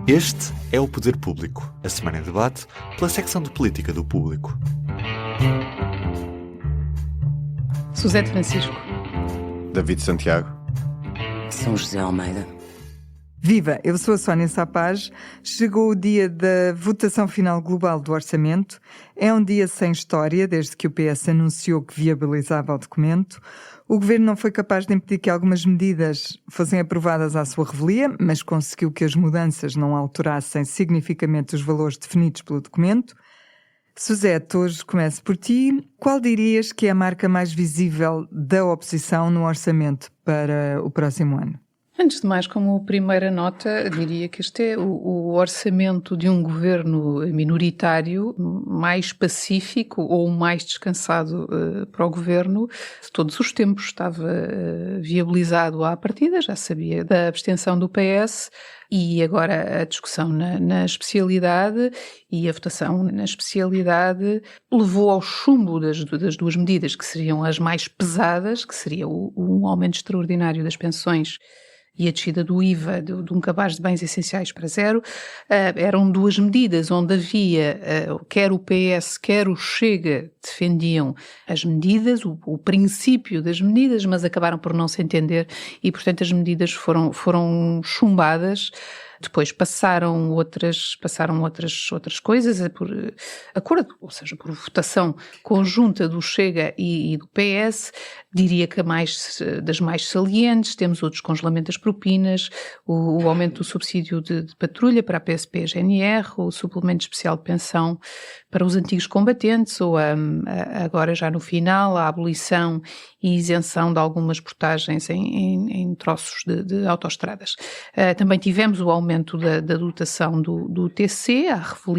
Este é o Poder Público, a semana em debate pela secção de política do Público. Suzete Francisco, David Santiago, São José Almeida. Viva! Eu sou a Sónia Sapaz. Chegou o dia da votação final global do orçamento. É um dia sem história, desde que o PS anunciou que viabilizava o documento. O Governo não foi capaz de impedir que algumas medidas fossem aprovadas à sua revelia, mas conseguiu que as mudanças não alterassem significativamente os valores definidos pelo documento. Suzete, hoje começo por ti. Qual dirias que é a marca mais visível da oposição no orçamento para o próximo ano? antes de mais, como primeira nota, diria que este é o orçamento de um governo minoritário mais pacífico ou mais descansado para o governo de todos os tempos. Estava viabilizado à partida, já sabia da abstenção do PS, e agora a discussão na especialidade e a votação na especialidade levou ao chumbo das duas medidas, que seriam as mais pesadas, que seria um aumento extraordinário das pensões e a descida do IVA de um cabaz de bens essenciais para zero. Eram duas medidas onde havia, quer o PS, quer o Chega, defendiam as medidas, o princípio das medidas, mas acabaram por não se entender e, portanto, as medidas foram chumbadas. Depois passaram outras coisas por acordo, ou seja, por votação conjunta do Chega e do PS. Diria que das mais salientes temos o descongelamento das propinas, o aumento do subsídio de patrulha para a PSP e a GNR, o suplemento especial de pensão para os antigos combatentes, ou agora já no final a abolição e isenção de algumas portagens em troços de autoestradas. Também tivemos o aumento da dotação do TC,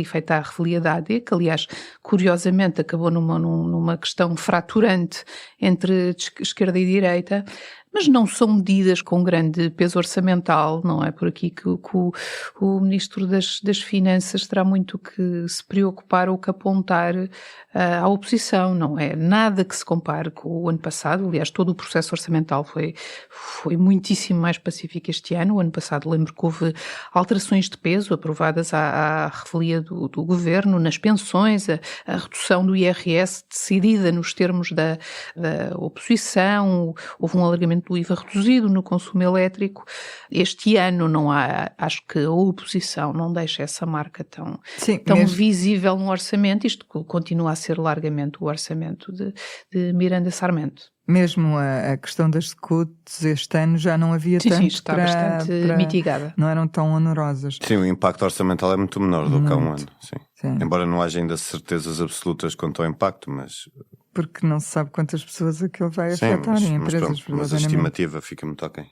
feita à revelia da AD, que aliás, curiosamente, acabou numa questão fraturante entre esquerda e direita, mas não são medidas com grande peso orçamental, não é por aqui que o Ministro das Finanças terá muito que se preocupar ou que apontar à oposição, não é nada que se compare com o ano passado. Aliás, todo o processo orçamental foi muitíssimo mais pacífico este ano. O ano passado lembro que houve alterações de peso aprovadas à revelia do Governo, nas pensões, a redução do IRS decidida nos termos da oposição, houve um alargamento do IVA reduzido no consumo elétrico. Este ano não há, acho que a oposição não deixa essa marca tão visível no orçamento. Isto continua a ser largamente o orçamento de Miranda Sarmento. Mesmo a questão das scouts este ano já não havia tanto. Sim, está bastante mitigada. Não eram tão onerosas. Sim, o impacto orçamental é muito menor do que há um ano. Sim. Embora não haja ainda certezas absolutas quanto ao impacto, mas... Porque não se sabe quantas pessoas aquilo vai afetar em empresas. Mas a estimativa fica muito ok.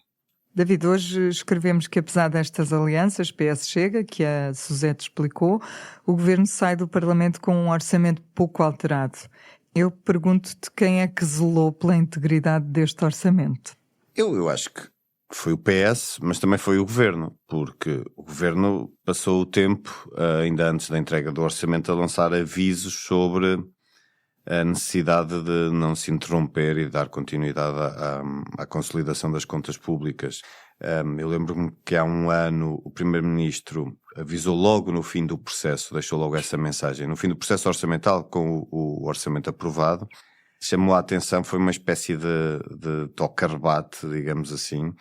David, hoje escrevemos que apesar destas alianças, PS-Chega, que a Suzete explicou, o Governo sai do Parlamento com um orçamento pouco alterado. Eu pergunto-te quem é que zelou pela integridade deste orçamento? Eu acho que foi o PS, mas também foi o Governo, porque o Governo passou o tempo, ainda antes da entrega do orçamento, a lançar avisos sobre a necessidade de não se interromper e dar continuidade à consolidação das contas públicas. Eu lembro-me que há um ano o Primeiro-Ministro avisou logo no fim do processo, deixou logo essa mensagem, no fim do processo orçamental, com o orçamento aprovado, chamou a atenção, foi uma espécie de toque-rebate, digamos assim,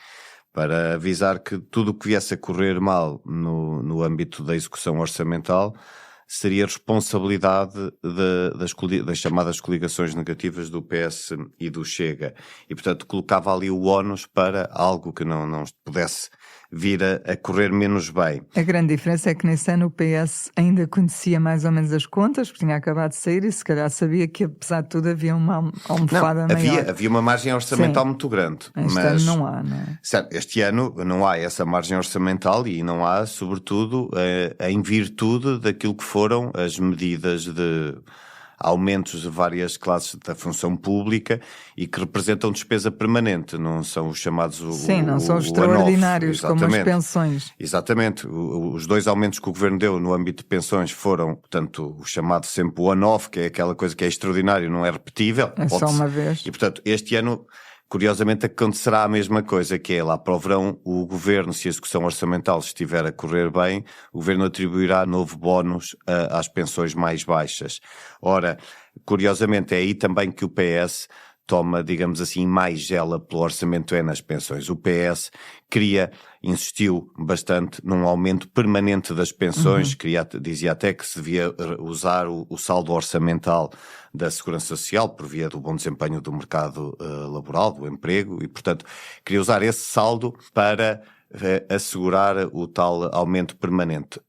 para avisar que tudo o que viesse a correr mal no âmbito da execução orçamental seria responsabilidade das chamadas coligações negativas do PS e do Chega. E, portanto, colocava ali o ónus para algo que não pudesse vir a correr menos bem. A grande diferença é que nesse ano o PS ainda conhecia mais ou menos as contas, porque tinha acabado de sair e se calhar sabia que, apesar de tudo, havia uma almofada maior. Havia uma margem orçamental muito grande. Este ano não há, não é? Certo, este ano não há essa margem orçamental e não há, sobretudo, em virtude daquilo que foram as medidas de aumentos de várias classes da função pública e que representam despesa permanente, não são os chamados não são os extraordinários, como as pensões. Exatamente. Os dois aumentos que o Governo deu no âmbito de pensões foram, portanto, o chamado sempre one-off, que é aquela coisa que é extraordinário, não é repetível. É só uma vez. E, portanto, este ano curiosamente acontecerá a mesma coisa, que é lá para o verão o Governo, se a execução orçamental estiver a correr bem, o Governo atribuirá novo bónus às pensões mais baixas. Ora, curiosamente é aí também que o PS toma, digamos assim, mais gela pelo orçamento nas pensões. O PS insistiu bastante num aumento permanente das pensões, dizia até que se devia usar o saldo orçamental da Segurança Social por via do bom desempenho do mercado laboral, do emprego, e portanto queria usar esse saldo para assegurar o tal aumento permanente,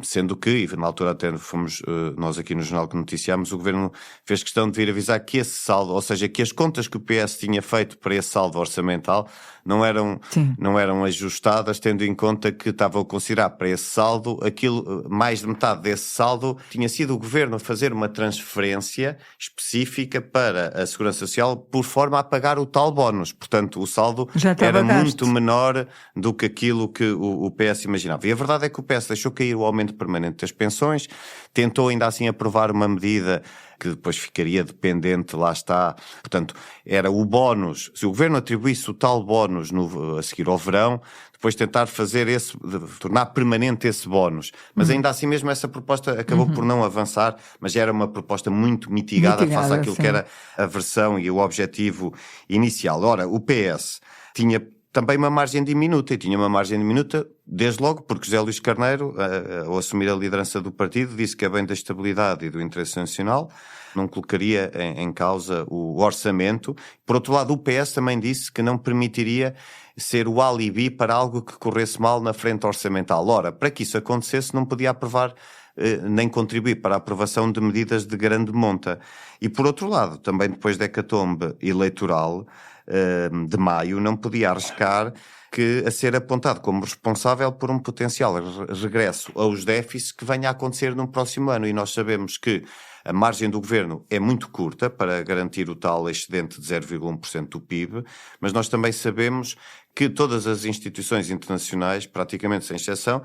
sendo que, e na altura até fomos nós aqui no jornal que noticiámos, o Governo fez questão de vir avisar que esse saldo, ou seja, que as contas que o PS tinha feito para esse saldo orçamental não eram ajustadas, tendo em conta que estavam a considerar para esse saldo, mais de metade desse saldo tinha sido o Governo a fazer uma transferência específica para a Segurança Social por forma a pagar o tal bónus. Portanto, o saldo era muito menor do que aquilo que o PS imaginava. E a verdade é que o PS deixou cair o aumento permanente das pensões, tentou ainda assim aprovar uma medida que depois ficaria dependente, lá está. Portanto, era o bónus. Se o Governo atribuísse o tal bónus a seguir ao verão, depois tentar tornar permanente esse bónus. Mas ainda assim mesmo essa proposta acabou por não avançar, mas era uma proposta muito mitigada face àquilo que era a versão e o objetivo inicial. Ora, o PS tinha também uma margem diminuta, e tinha uma margem diminuta desde logo porque José Luís Carneiro, ao assumir a liderança do partido, disse que é bem da estabilidade e do interesse nacional, não colocaria em causa o orçamento. Por outro lado, o PS também disse que não permitiria ser o alibi para algo que corresse mal na frente orçamental. Ora, para que isso acontecesse, não podia aprovar nem contribuir para a aprovação de medidas de grande monta. E por outro lado, também depois da hecatombe eleitoral de maio, não podia arriscar a ser apontado como responsável por um potencial regresso aos déficits que venha a acontecer no próximo ano. E nós sabemos que a margem do Governo é muito curta para garantir o tal excedente de 0,1% do PIB, mas nós também sabemos que todas as instituições internacionais, praticamente sem exceção,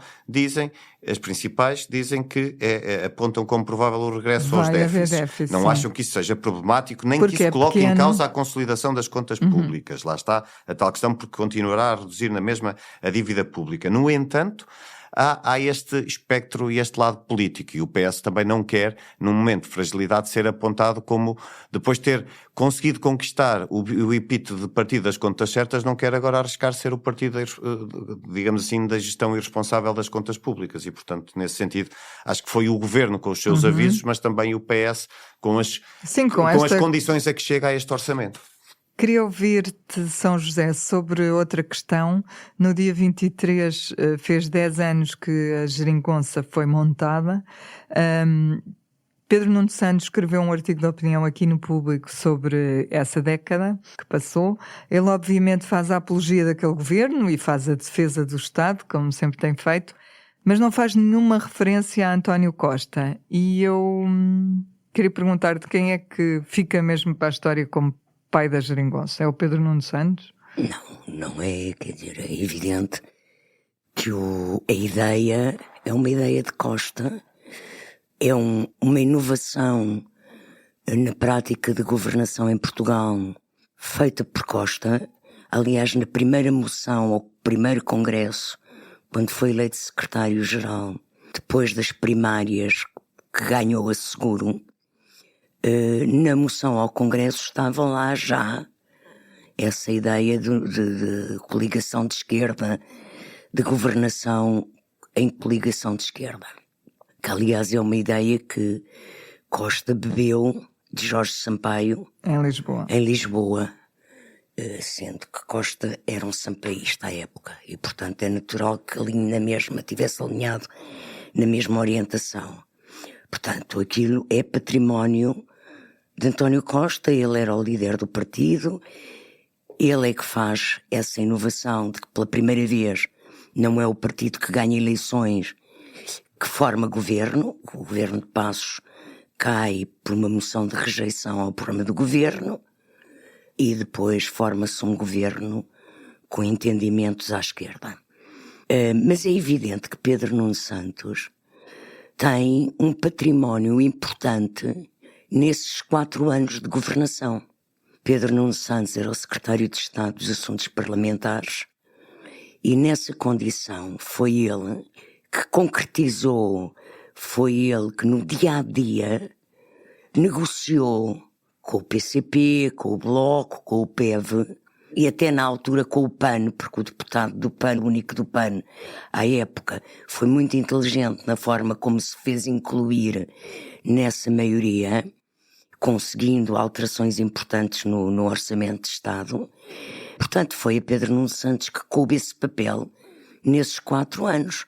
as principais dizem que apontam como provável o regresso aos déficits. Não acham que isso seja problemático, nem que isso coloque em causa a consolidação das contas públicas. Lá está a tal questão, porque continuará a reduzir na mesma a dívida pública. No entanto, há este espectro e este lado político, e o PS também não quer, num momento de fragilidade, ser apontado como, depois de ter conseguido conquistar o epíteto de partido das contas certas, não quer agora arriscar ser o partido, digamos assim, da gestão irresponsável das contas públicas. E, portanto, nesse sentido, acho que foi o Governo com os seus avisos, mas também o PS com as condições a que chega a este orçamento. Queria ouvir-te, São José, sobre outra questão. No dia 23 fez 10 anos que a geringonça foi montada. Pedro Nuno Santos escreveu um artigo de opinião aqui no Público sobre essa década que passou. Ele obviamente faz a apologia daquele governo e faz a defesa do Estado, como sempre tem feito, mas não faz nenhuma referência a António Costa. E eu queria perguntar-te quem é que fica mesmo para a história como pai da geringonça? É o Pedro Nuno Santos? Não é, quer dizer, é evidente que a ideia é uma ideia de Costa, é uma inovação na prática de governação em Portugal feita por Costa. Aliás, na primeira moção ao primeiro congresso, quando foi eleito secretário-geral, depois das primárias que ganhou a Seguro, na moção ao Congresso estava lá já essa ideia de coligação de esquerda, de governação em coligação de esquerda. Que, aliás, é uma ideia que Costa bebeu de Jorge Sampaio em Lisboa, sendo que Costa era um sampaísta à época e, portanto, é natural que tivesse alinhado na mesma orientação. Portanto, aquilo é património de António Costa. Ele era o líder do partido, ele é que faz essa inovação de que pela primeira vez não é o partido que ganha eleições que forma governo. O governo de Passos cai por uma moção de rejeição ao programa do governo e depois forma-se um governo com entendimentos à esquerda. Mas é evidente que Pedro Nuno Santos tem um património importante nesses 4 anos de governação. Pedro Nuno Santos era o secretário de Estado dos Assuntos Parlamentares e nessa condição foi ele que concretizou, foi ele que no dia-a-dia negociou com o PCP, com o Bloco, com o PEV e até na altura com o PAN, porque o deputado do PAN, o único do PAN, à época, foi muito inteligente na forma como se fez incluir nessa maioria, conseguindo alterações importantes no Orçamento de Estado. Portanto, foi a Pedro Nuno Santos que coube esse papel nesses 4 anos.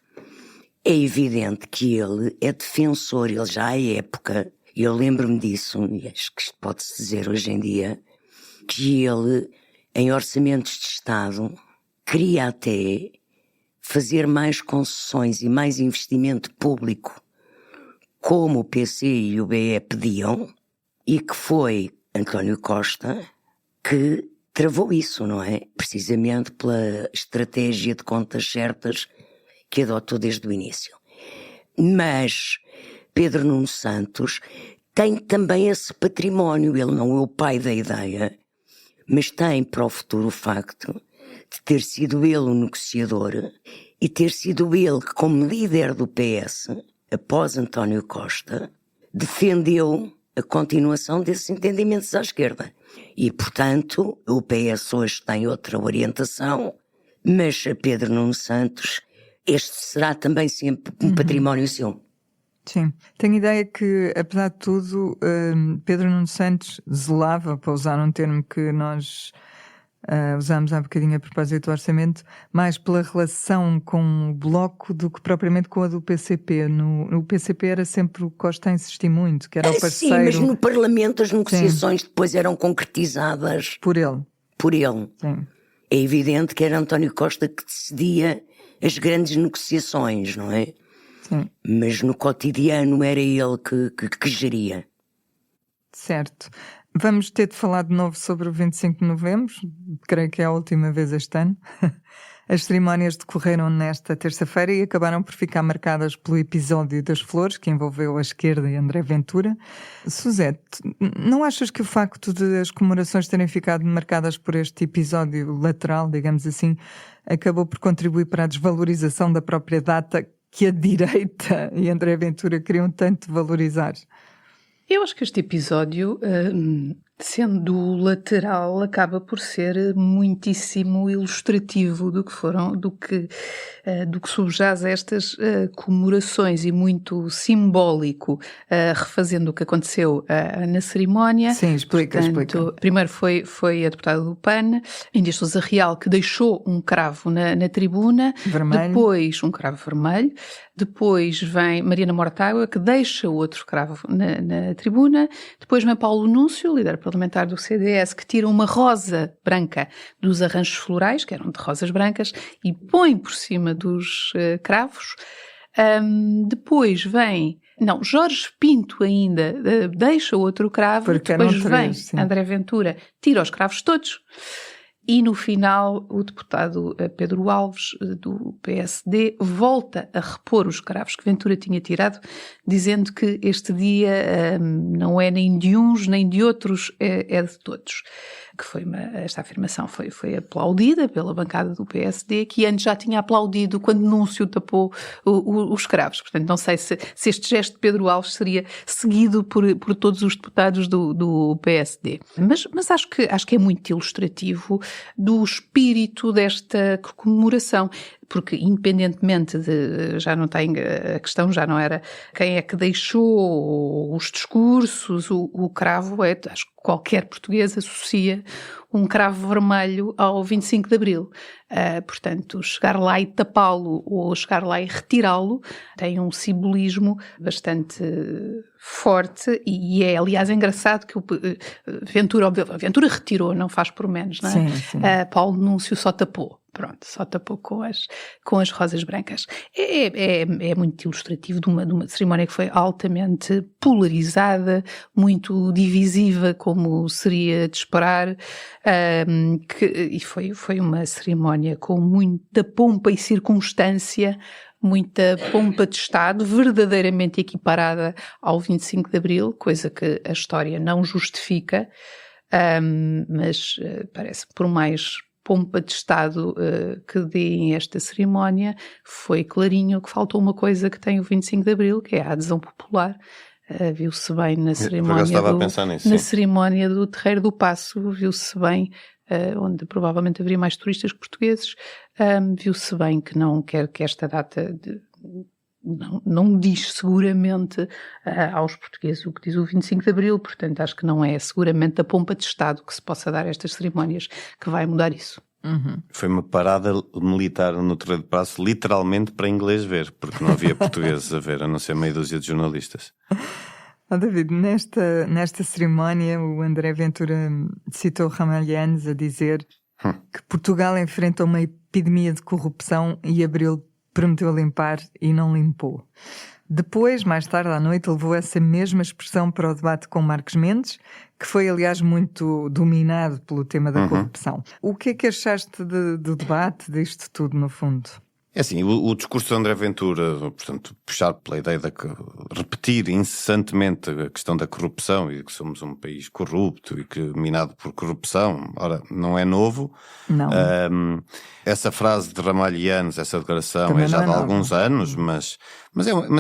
É evidente que ele é defensor, ele já à época, e eu lembro-me disso, e acho que isto pode-se dizer hoje em dia, que ele, em orçamentos de Estado, queria até fazer mais concessões e mais investimento público, como o PC e o BE pediam, e que foi António Costa que travou isso, não é? Precisamente pela estratégia de contas certas que adotou desde o início. Mas Pedro Nuno Santos tem também esse património, ele não é o pai da ideia, mas tem para o futuro o facto de ter sido ele o negociador e ter sido ele que, como líder do PS, após António Costa, defendeu a continuação desses entendimentos à esquerda. E, portanto, o PS hoje tem outra orientação, mas a Pedro Nuno Santos, este será também sempre um património seu. Sim, tenho ideia que, apesar de tudo, Pedro Nuno Santos zelava, para usar um termo que nós usámos há bocadinho a propósito do orçamento, mais pela relação com o Bloco do que propriamente com a do PCP. No PCP era sempre o Costa a insistir muito, que era o parceiro... Sim, mas no Parlamento as negociações depois eram concretizadas por ele. Por ele. Sim. É evidente que era António Costa que decidia as grandes negociações, não é? Sim. Mas no cotidiano era ele que geria. Certo. Vamos ter de falar de novo sobre o 25 de novembro, creio que é a última vez este ano. As cerimónias decorreram nesta terça-feira e acabaram por ficar marcadas pelo episódio das flores, que envolveu a esquerda e André Ventura. Suzete, não achas que o facto de as comemorações terem ficado marcadas por este episódio lateral, digamos assim, acabou por contribuir para a desvalorização da própria data que a direita e André Ventura queriam tanto valorizar? Eu acho que este episódio, sendo lateral, acaba por ser muitíssimo ilustrativo do que subjaz a estas comemorações e muito simbólico, refazendo o que aconteceu na cerimónia. Sim, explica. Primeiro foi a deputada do PAN, Inês Sousa Real, que deixou um cravo na tribuna, vermelho. Depois um cravo vermelho, depois vem Mariana Mortágua, que deixa o outro cravo na tribuna, depois vem Paulo Núncio, líder parlamentar do CDS, que tira uma rosa branca dos arranjos florais, que eram de rosas brancas, e põe por cima dos cravos. Depois vem... Não, Jorge Pinto ainda deixa o outro cravo, porque depois vem sim. André Ventura, tira os cravos todos. E no final o deputado Pedro Alves, do PSD, volta a repor os cravos que Ventura tinha tirado, dizendo que este dia não é nem de uns nem de outros, é de todos. Esta afirmação foi aplaudida pela bancada do PSD, que antes já tinha aplaudido quando Núncio tapou os cravos. Portanto, não sei se este gesto de Pedro Alves seria seguido por todos os deputados do PSD. Mas acho que é muito ilustrativo do espírito desta comemoração, porque independentemente de, a questão já não era quem é que deixou os discursos, o cravo acho que qualquer português associa um cravo vermelho ao 25 de Abril. Portanto, chegar lá e tapá-lo ou chegar lá e retirá-lo tem um simbolismo bastante forte e é, aliás, engraçado que o Ventura retirou, não faz por menos, não é? Sim. Paulo Núncio só tapou. Pronto, só tapou com as rosas brancas. É muito ilustrativo de uma cerimónia que foi altamente polarizada, muito divisiva, como seria de esperar, e foi uma cerimónia com muita pompa e circunstância, muita pompa de Estado, verdadeiramente equiparada ao 25 de Abril, coisa que a história não justifica. Mas parece que por mais pompa de Estado que deem esta cerimónia, foi clarinho que faltou uma coisa que tem o 25 de Abril, que é a adesão popular. Viu-se bem na cerimónia do Terreiro do Paço, viu-se bem, onde provavelmente haveria mais turistas que portugueses, viu-se bem que não quer que esta data não diz seguramente aos portugueses o que diz o 25 de Abril, portanto acho que não é seguramente a pompa de Estado que se possa dar a estas cerimónias que vai mudar isso. Foi uma parada militar no Terreiro do Paço, literalmente para inglês ver, porque não havia portugueses a ver, a não ser meia dúzia de jornalistas. David, nesta cerimónia o André Ventura citou Ramalhianes a dizer que Portugal enfrenta uma epidemia de corrupção e Abril prometeu limpar e não limpou. Depois, mais tarde à noite, levou essa mesma expressão para o debate com Marcos Mendes, que foi, aliás, muito dominado pelo tema da corrupção. O que é que achaste do debate, disto tudo, no fundo? É assim, o discurso de André Ventura, portanto, puxado pela ideia de repetir incessantemente a questão da corrupção e de que somos um país corrupto e que minado por corrupção, ora, não é novo. Não. Essa frase de Ramalhianes, essa declaração Também é já não é de nova. alguns anos, mas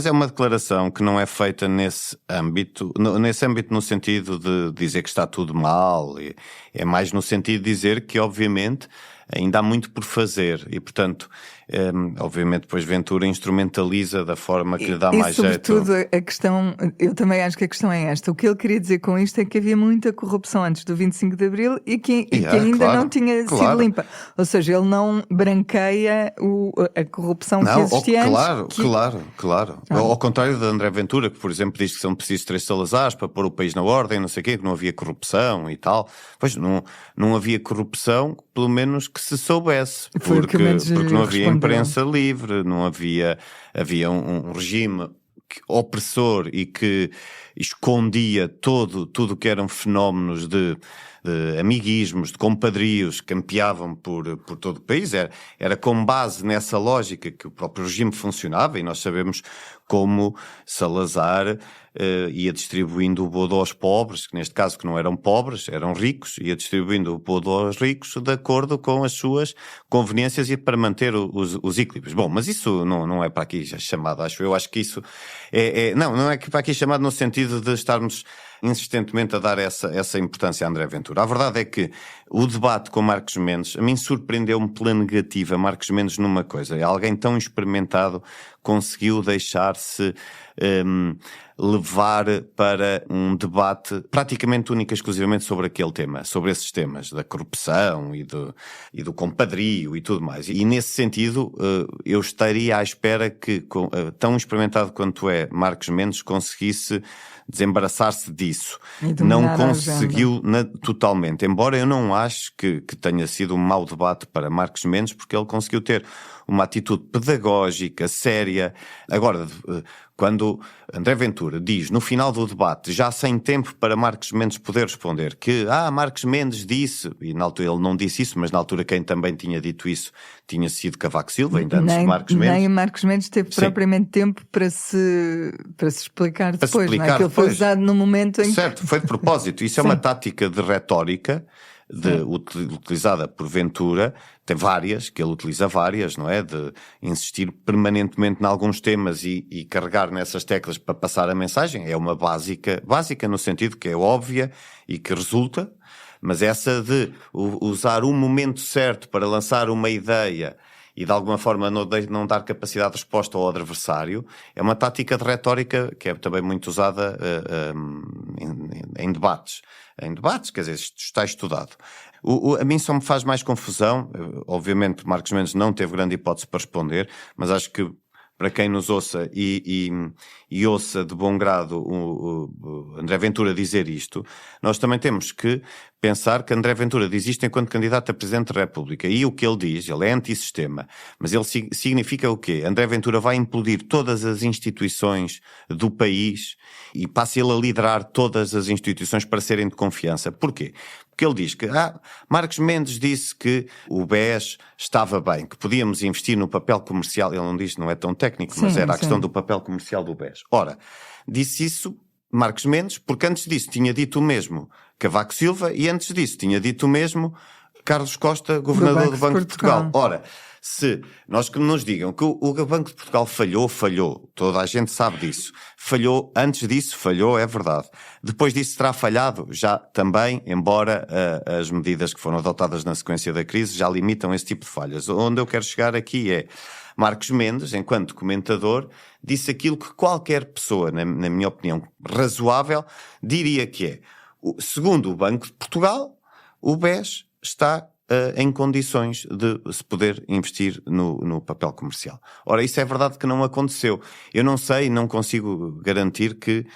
é uma declaração que não é feita nesse âmbito no sentido de dizer que está tudo mal, é mais no sentido de dizer que, obviamente, ainda há muito por fazer e, portanto, obviamente depois Ventura instrumentaliza da forma que lhe dá mais jeito. E sobretudo a questão, eu também acho que a questão é esta, o que ele queria dizer com isto é que havia muita corrupção antes do 25 de Abril e que ainda não tinha sido limpa. Ou seja, ele não branqueia a corrupção que existia antes. Claro. Ao contrário de André Ventura, que por exemplo diz que são precisos 3 Salazares para pôr o país na ordem, não sei o quê, que não havia corrupção e tal. Pois não havia corrupção, pelo menos que se soubesse, porque não havia imprensa livre, não havia um regime opressor e que escondia tudo que eram fenómenos de amiguismos, de compadrios, que campeavam por todo o país. Era com base nessa lógica que o próprio regime funcionava, e nós sabemos como Salazar ia distribuindo o bodo aos pobres, que neste caso que não eram pobres, eram ricos, ia distribuindo o bodo aos ricos de acordo com as suas conveniências e para manter os equilíbrios. Bom, mas isso não é para aqui chamado, acho eu. Acho que isso não é para aqui chamado no sentido de estarmos insistentemente a dar essa importância a André Ventura. A verdade é que o debate com Marcos Mendes, a mim surpreendeu-me pela negativa. Marcos Mendes numa coisa, alguém tão experimentado conseguiu deixar-se levar para um debate praticamente único e exclusivamente sobre aquele tema, sobre esses temas da corrupção e do compadrio e tudo mais. E nesse sentido, eu estaria à espera que, tão experimentado quanto é Marcos Mendes, conseguisse desembaraçar-se disso. Não conseguiu totalmente, embora eu não acho que tenha sido um mau debate para Marcos Mendes, porque ele conseguiu ter uma atitude pedagógica, séria. Agora, quando André Ventura diz no final do debate, já sem tempo para Marcos Mendes poder responder, que Marcos Mendes disse, e na altura ele não disse isso, mas na altura quem também tinha dito isso tinha sido Cavaco Silva, ainda antes de Marcos Mendes. Nem Marcos Mendes teve propriamente tempo para se explicar depois, não é? Que ele foi usado no momento em que... Certo, foi de propósito. Isso é uma tática de retórica utilizada por Ventura, tem várias, que ele utiliza várias, não é? De insistir permanentemente em alguns temas e carregar nessas teclas para passar a mensagem. É uma básica no sentido que é óbvia e que resulta, mas essa de usar o momento certo para lançar uma ideia e de alguma forma não dar capacidade de resposta ao adversário, é uma tática de retórica que é também muito usada em debates. Em debates, quer dizer, isto está estudado. A mim só me faz mais confusão, obviamente Marcos Mendes não teve grande hipótese para responder, mas acho que para quem nos ouça e ouça de bom grado o André Ventura dizer isto, nós também temos que pensar que André Ventura diz isto enquanto candidato a Presidente da República. E o que ele diz, ele é antissistema, mas ele significa o quê? André Ventura vai implodir todas as instituições do país e passa ele a liderar todas as instituições para serem de confiança. Porquê? Porque ele diz que Marcos Mendes disse que o BES estava bem, que podíamos investir no papel comercial. Ele não diz, não é tão técnico, mas era a questão do papel comercial do BES. Ora, disse isso Marcos Mendes, porque antes disso tinha dito o mesmo Cavaco Silva e antes disso tinha dito o mesmo Carlos Costa, governador do Banco de Portugal. Ora, se nós que nos digam que o Banco de Portugal falhou, toda a gente sabe disso, falhou, antes disso falhou, é verdade. Depois disso terá falhado, já também, embora as medidas que foram adotadas na sequência da crise já limitam esse tipo de falhas. Onde eu quero chegar aqui é, Marcos Mendes, enquanto comentador, disse aquilo que qualquer pessoa, na minha opinião, razoável, diria que é, segundo o Banco de Portugal, o BES está em condições de se poder investir no papel comercial. Ora, isso é verdade que não aconteceu. Eu não sei, não consigo garantir que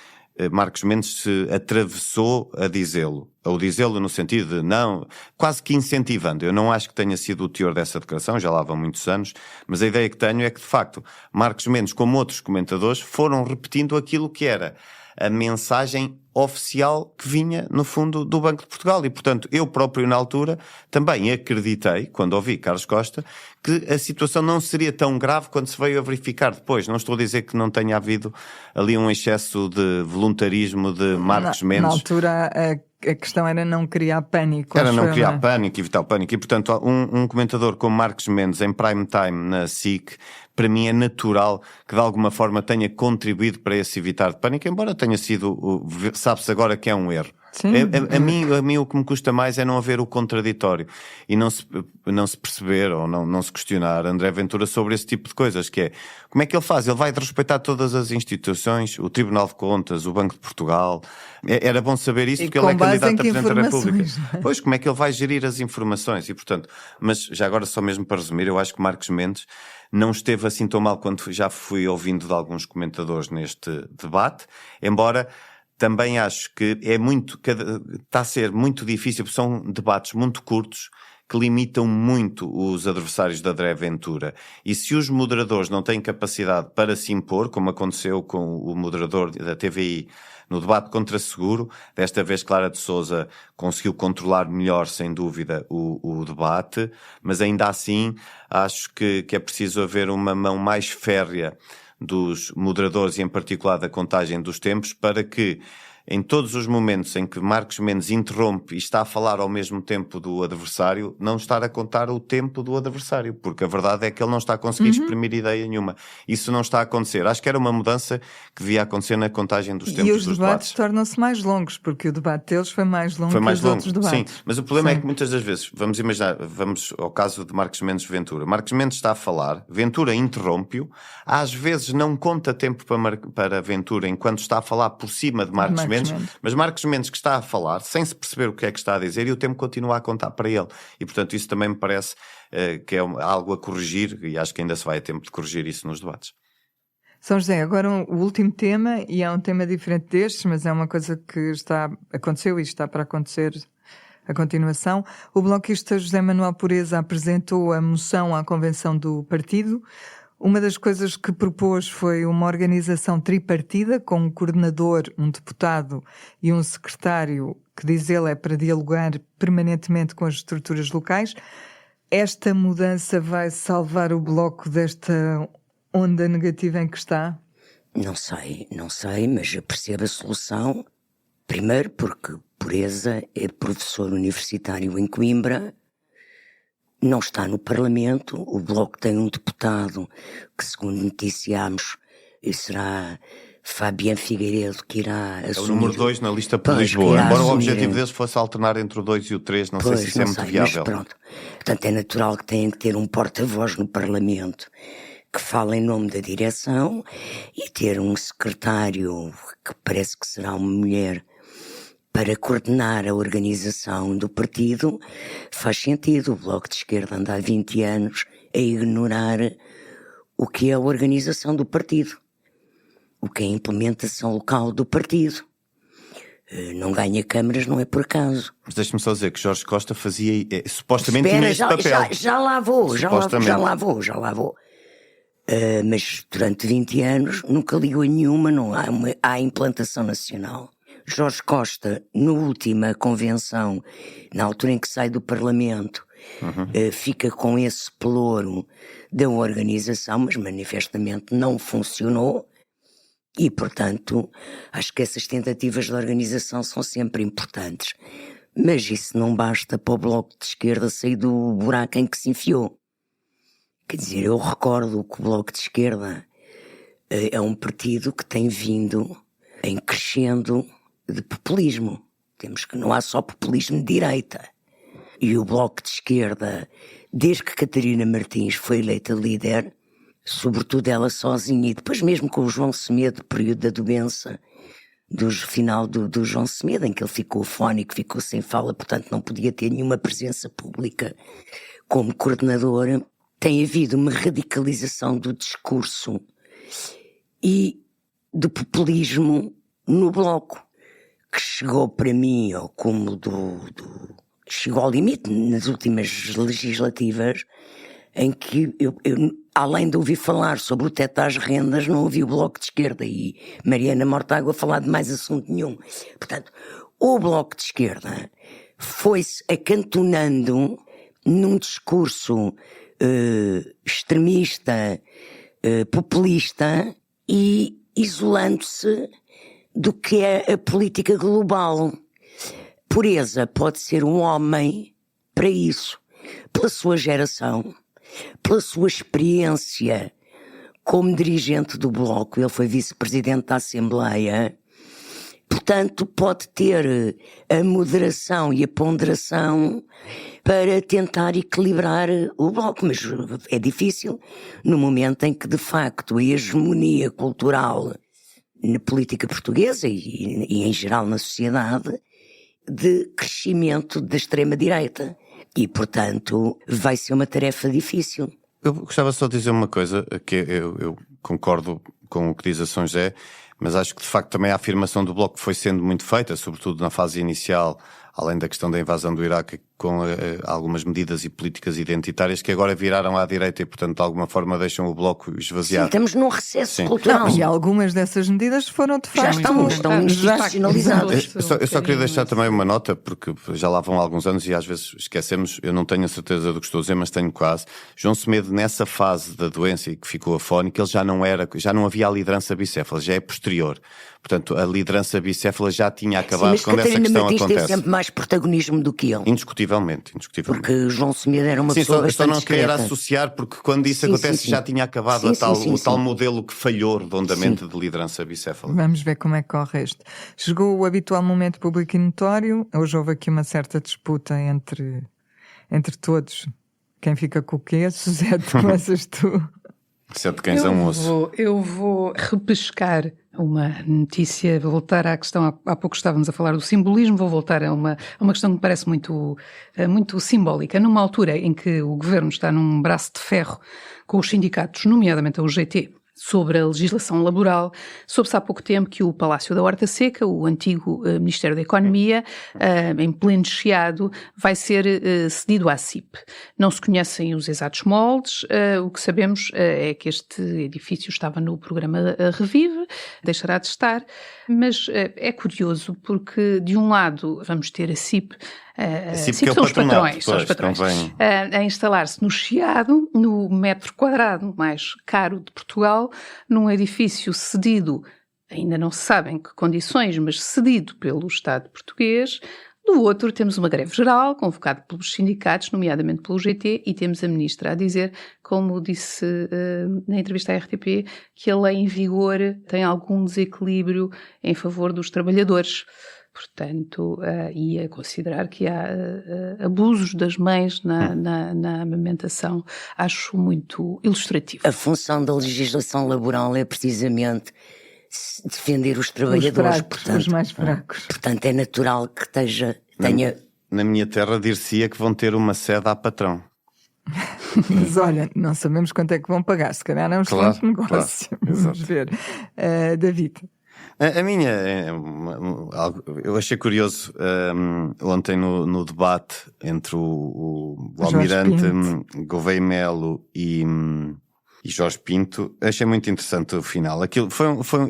Marcos Mendes se atravessou a dizê-lo. Ou dizê-lo no sentido de não, quase que incentivando. Eu não acho que tenha sido o teor dessa declaração, já lá vão muitos anos, mas a ideia que tenho é que, de facto, Marcos Mendes, como outros comentadores, foram repetindo aquilo que era a mensagem oficial que vinha, no fundo, do Banco de Portugal. E, portanto, eu próprio, na altura, também acreditei, quando ouvi Carlos Costa, que a situação não seria tão grave quando se veio a verificar depois. Não estou a dizer que não tenha havido ali um excesso de voluntarismo de Marcos Mendes. Na altura, a questão era não criar pânico. Era não criar pânico, evitar o pânico. E, portanto, um comentador como Marcos Mendes, em prime time na SIC, para mim é natural que de alguma forma tenha contribuído para esse evitar de pânico, embora tenha sido, sabe-se agora que é um erro. A mim o que me custa mais é não haver o contraditório e não se perceber ou não se questionar André Ventura sobre esse tipo de coisas, que é, como é que ele faz? Ele vai respeitar todas as instituições, o Tribunal de Contas, o Banco de Portugal. Era bom saber isso, porque ele é candidato a Presidente da República. Pois, como é que ele vai gerir as informações? E, portanto, mas já agora só mesmo para resumir, eu acho que Marcos Mendes não esteve assim tão mal quanto já fui ouvindo de alguns comentadores neste debate, embora também acho que está a ser muito difícil, porque são debates muito curtos que limitam muito os adversários de André Ventura. E se os moderadores não têm capacidade para se impor, como aconteceu com o moderador da TVI no debate contra seguro, desta vez Clara de Sousa conseguiu controlar melhor, sem dúvida, o debate, mas ainda assim acho que é preciso haver uma mão mais férrea dos moderadores e em particular da contagem dos tempos para que em todos os momentos em que Marcos Mendes interrompe e está a falar ao mesmo tempo do adversário, não estar a contar o tempo do adversário, porque a verdade é que ele não está a conseguir exprimir ideia nenhuma. Isso não está a acontecer. Acho que era uma mudança que devia acontecer na contagem dos tempos dos debates. E os debates tornam-se mais longos, porque o debate deles foi mais longo que os outros debates. Sim, mas o problema é que muitas das vezes, vamos imaginar, vamos ao caso de Marcos Mendes Ventura. Marcos Mendes está a falar, Ventura interrompe-o, às vezes não conta tempo para Ventura enquanto está a falar por cima de Marcos Mendes. Mas Marcos Mendes que está a falar, sem se perceber o que é que está a dizer, e o tempo continua a contar para ele. E, portanto, isso também me parece que é algo a corrigir, e acho que ainda se vai a tempo de corrigir isso nos debates. São José, agora o último tema, e é um tema diferente destes, mas é uma coisa que aconteceu e está para acontecer a continuação. O bloquista José Manuel Pureza apresentou a moção à convenção do partido. Uma das coisas que propôs foi uma organização tripartida com um coordenador, um deputado e um secretário, que diz ele é para dialogar permanentemente com as estruturas locais. Esta mudança vai salvar o Bloco desta onda negativa em que está? Não sei, mas eu percebo a solução. Primeiro porque Pureza é professor universitário em Coimbra, não está no Parlamento, o Bloco tem um deputado que, segundo noticiámos, será Fabián Figueiredo, que irá assumir... É o número 2 na lista por Lisboa, embora o objetivo deles fosse alternar entre o 2 e o 3, não sei se isso é muito viável. Mas pronto, portanto é natural que tenham que ter um porta-voz no Parlamento que fala em nome da direção e ter um secretário que parece que será uma mulher para coordenar a organização do partido. Faz sentido. O Bloco de Esquerda anda há 20 anos a ignorar o que é a organização do partido, o que é a implementação local do partido. Não ganha câmaras, não é por acaso. Mas deixa-me só dizer que Jorge Costa fazia, supostamente tinha este papel. Já lá vou. Mas durante 20 anos nunca ligou a nenhuma, não há implantação nacional. Jorge Costa, na última convenção, na altura em que sai do Parlamento, fica com esse pelouro da organização, mas manifestamente não funcionou. E, portanto, acho que essas tentativas de organização são sempre importantes. Mas isso não basta para o Bloco de Esquerda sair do buraco em que se enfiou. Quer dizer, eu recordo que o Bloco de Esquerda é um partido que tem vindo em crescendo de populismo. Temos que não há só populismo de direita. E o Bloco de Esquerda, desde que Catarina Martins foi eleita líder, sobretudo ela sozinha, e depois mesmo com o João Semedo, período da doença, do final do João Semedo, em que ele ficou afónico, ficou sem fala, portanto não podia ter nenhuma presença pública como coordenadora, tem havido uma radicalização do discurso e do populismo no Bloco, que chegou para mim ao cúmulo chegou ao limite nas últimas legislativas, em que eu além de ouvir falar sobre o teto às rendas, não ouvi o Bloco de Esquerda e Mariana Mortágua falar de mais assunto nenhum. Portanto, o Bloco de Esquerda foi-se acantonando num discurso extremista, populista e isolando-se do que é a política global. Pureza pode ser um homem para isso, pela sua geração, pela sua experiência como dirigente do Bloco. Ele foi vice-presidente da Assembleia, portanto pode ter a moderação e a ponderação para tentar equilibrar o Bloco, mas é difícil no momento em que de facto a hegemonia cultural na política portuguesa e em geral na sociedade de crescimento da extrema-direita. E, portanto, vai ser uma tarefa difícil. Eu gostava só de dizer uma coisa, que eu concordo com o que diz a São José, mas acho que de facto também a afirmação do Bloco foi sendo muito feita, sobretudo na fase inicial, além da questão da invasão do Iraque, com algumas medidas e políticas identitárias que agora viraram à direita e, portanto, de alguma forma deixam o Bloco esvaziado. Sim, estamos num recesso cultural. E algumas dessas medidas foram, de facto, estão institucionalizadas. Eu só queria deixar também uma nota, porque já lá vão alguns anos e às vezes esquecemos, eu não tenho a certeza do que estou a dizer, mas tenho quase. João Semedo, nessa fase da doença e que ficou afónico, ele já não havia a liderança bicéfala, já é posterior. Portanto, a liderança bicéfala já tinha acabado quando essa questão acontece. Teve sempre mais protagonismo do que ele. Indiscutivelmente. Porque João Semedo era uma pessoa bastante só não discreta. quero associar, porque quando isso acontece já tinha acabado o tal modelo que falhou redondamente de liderança bicéfala. Vamos ver como é que corre este. Chegou o habitual momento público e notório. Hoje houve aqui uma certa disputa entre todos. Quem fica com o quê? Suzete, começas tu. 7 cães a um osso. Eu vou repescar uma notícia, vou voltar à questão, há pouco estávamos a falar do simbolismo, vou voltar a uma questão que me parece muito simbólica. Numa altura em que o governo está num braço de ferro com os sindicatos, nomeadamente a UGT, sobre a legislação laboral, soube-se há pouco tempo que o Palácio da Horta Seca, o antigo Ministério da Economia, em pleno chiado, vai ser cedido à CIP. Não se conhecem os exatos moldes, o que sabemos é que este edifício estava no programa Revive, deixará de estar, mas é curioso porque, de um lado, vamos ter a CIP, que são os patrões, a instalar-se no Chiado, no metro quadrado mais caro de Portugal, num edifício cedido, ainda não se sabe em que condições, mas cedido pelo Estado português. Do outro, temos uma greve geral, convocada pelos sindicatos, nomeadamente pelo GT, e temos a ministra a dizer, como disse na entrevista à RTP, que a lei em vigor tem algum desequilíbrio em favor dos trabalhadores. Portanto, e a considerar que há abusos das mães na amamentação, acho muito ilustrativo. A função da legislação laboral é precisamente defender os trabalhadores, os mais fracos. Portanto, é natural que tenha... Na minha terra dir-se-ia que vão ter uma sede à patrão. Mas olha, não sabemos quanto é que vão pagar, se calhar é um excelente negócio. Claro, vamos ver. David. A minha, eu achei curioso ontem no debate entre o almirante Gouveia Melo e Jorge Pinto, achei muito interessante o final. Aquilo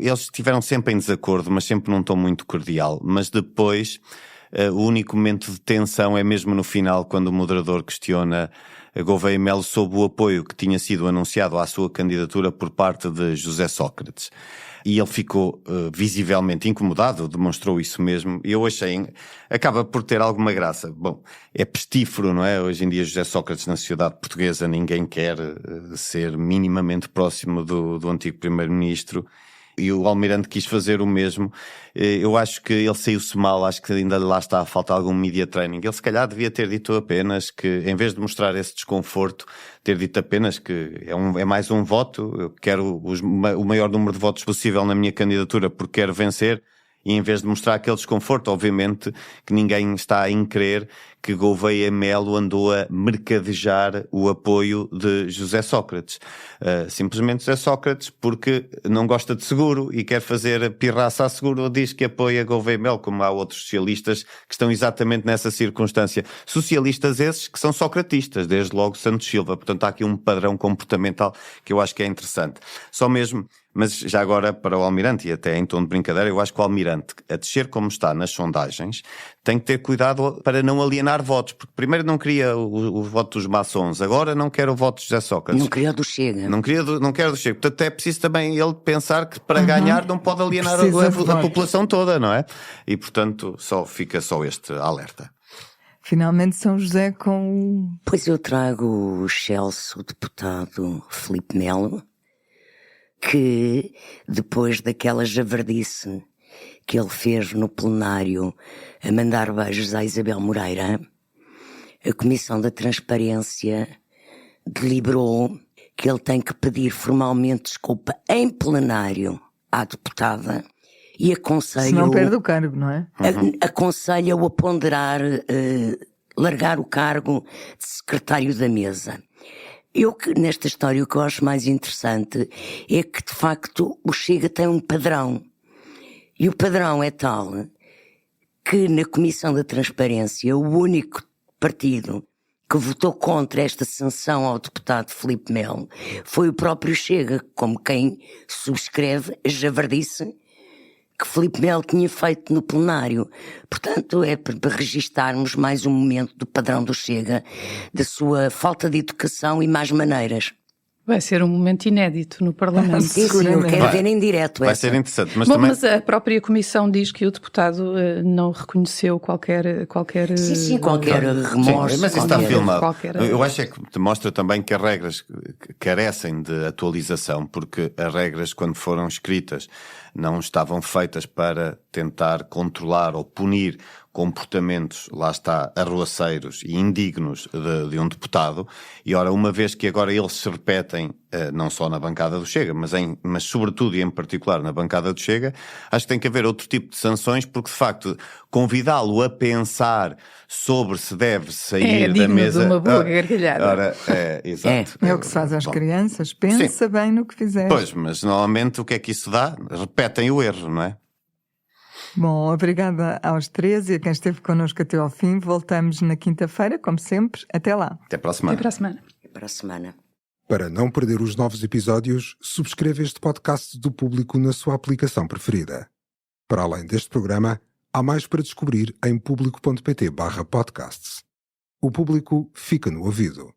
eles estiveram sempre em desacordo, mas sempre num tom muito cordial. Mas depois, o único momento de tensão é mesmo no final, quando o moderador questiona a Gouveia Melo sobre o apoio que tinha sido anunciado à sua candidatura por parte de José Sócrates. E ele ficou visivelmente incomodado, demonstrou isso mesmo. E eu achei, acaba por ter alguma graça. Bom, é pestífero, não é? Hoje em dia José Sócrates na sociedade portuguesa ninguém quer ser minimamente próximo do antigo primeiro-ministro. E o Almirante quis fazer o mesmo. Eu acho que ele saiu-se mal, acho que ainda lá está a faltar algum media training. Ele se calhar devia ter dito apenas que, em vez de mostrar esse desconforto, ter dito apenas que é mais um voto, eu quero o maior número de votos possível na minha candidatura porque quero vencer. E em vez de mostrar aquele desconforto, obviamente que ninguém está a crer que Gouveia Melo andou a mercadejar o apoio de José Sócrates. Simplesmente José Sócrates, porque não gosta de seguro e quer fazer pirraça a seguro, diz que apoia Gouveia Melo, como há outros socialistas que estão exatamente nessa circunstância. Socialistas esses que são socratistas, desde logo Santos Silva. Portanto, há aqui um padrão comportamental que eu acho que é interessante. Só mesmo... Mas já agora para o Almirante, e até em tom de brincadeira, eu acho que o Almirante, a descer como está nas sondagens, tem que ter cuidado para não alienar votos, porque primeiro não queria o voto dos maçons, agora não quer o voto de José Sócrates. Não queria o do Chega. Não quer do Chega. Portanto, é preciso também ele pensar que para ganhar não pode alienar a população toda, não é? E portanto, fica só este alerta. Finalmente São José com... Pois eu trago o excelso deputado Filipe Melo, que depois daquela javardice que ele fez no plenário a mandar beijos à Isabel Moreira, a Comissão da Transparência deliberou que ele tem que pedir formalmente desculpa em plenário à deputada e aconselha... Se não perde o cargo, não é? Aconselha-o a ponderar largar o cargo de secretário da mesa. Nesta história, o que eu acho mais interessante é que, de facto, o Chega tem um padrão. E o padrão é tal que, na Comissão da Transparência, o único partido que votou contra esta sanção ao deputado Filipe Melo foi o próprio Chega, como quem subscreve a javardice que Filipe Melo tinha feito no plenário. Portanto, é para registarmos mais um momento do padrão do Chega, da sua falta de educação e más maneiras. Vai ser um momento inédito no Parlamento. Sim, eu quero ver em direto. Vai ser interessante. Mas a própria Comissão diz que o deputado não reconheceu qualquer qualquer remorso. Sim, mas isso está filmado. Eu acho é que demonstra também que as regras carecem de atualização, porque as regras, quando foram escritas, não estavam feitas para tentar controlar ou punir comportamentos, lá está, arruaceiros e indignos de um deputado. E ora, uma vez que agora eles se repetem, não só na bancada do Chega, mas sobretudo e em particular na bancada do Chega, acho que tem que haver outro tipo de sanções, porque de facto convidá-lo a pensar sobre se deve sair da mesa... de uma boa gargalhada. Ora, exato. É o que se faz às crianças, pensa bem no que fizer. Pois, mas normalmente o que é que isso dá? Repetem o erro, não é? Bom, obrigada aos três e a quem esteve connosco até ao fim. Voltamos na quinta-feira, como sempre. Até lá. Até para a semana. Até para a semana. Até para a semana. Para não perder os novos episódios, subscreva este podcast do Público na sua aplicação preferida. Para além deste programa, há mais para descobrir em público.pt/podcasts. O Público fica no ouvido.